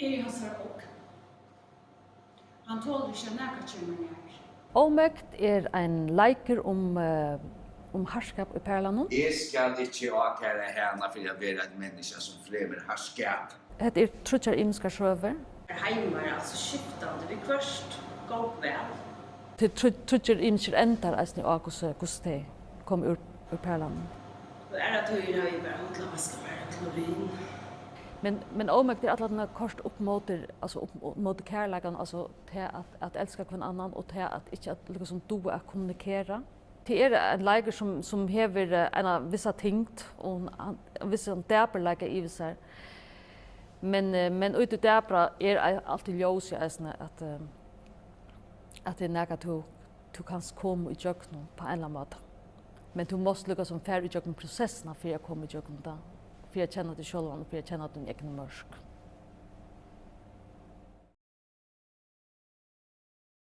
Jeg har sagt ok. Han tåler ikke nære kjemmer nær. Ómøgt ein leikur om harskap i perlanon. Jeg skal ikke avkære henne for å være et menneske som fremmer herskap. Det trutjar imskar sjøver. Heim var altså skiftande, vi først går vel. Det trutjar imskar endar eisne og hvordan det kom ur perlanon. Og at høyre har vi bare håndla vaska bare klorin. Men ómøgt at den kort upp mot kærleikan, altså til at elska kvann annan og til at ikke at liksom du er kommunikera. Det en leiker som hever en vissa tingt og en vissa dæperleika i seg. Men ute dæpra alltid ljós i eisne at det nekka du kan komme i jøknum på en eller annen måte. Men du måste lukka som færre i jøknum prosessene for å komme i jøknum da. For å kjenne det selv og for å kjenne din egen mørsk.